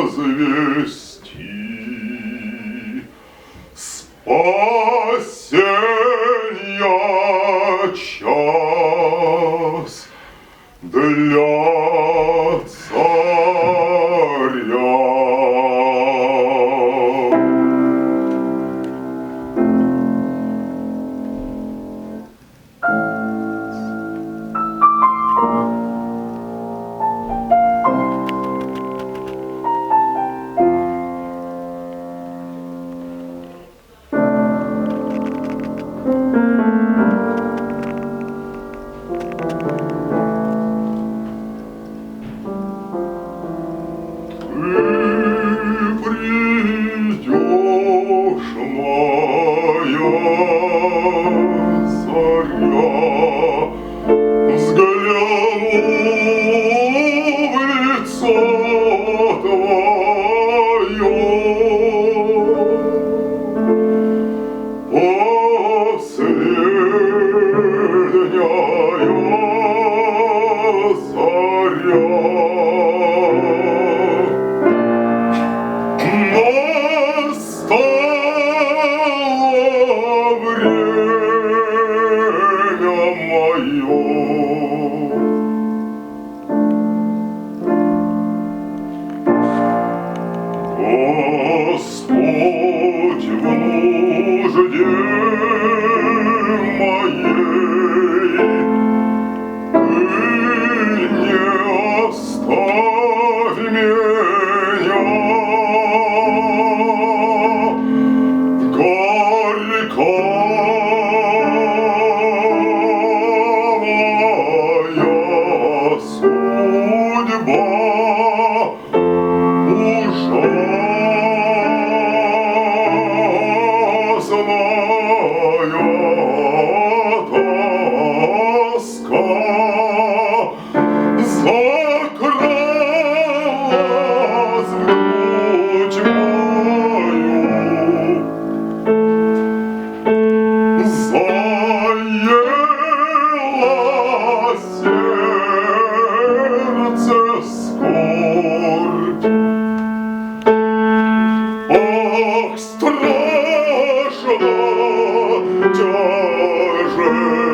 возвести спасения час для царя. Придешь, моя заря, взгляну в лицо твое, последняя заря. Настало время мое. Господь, в нужде моей Ты не оставь меня. Моя судьба ужасная тоска закралась в грудь мою. Заело сердце скорбь. Ах, страшно, тяжело.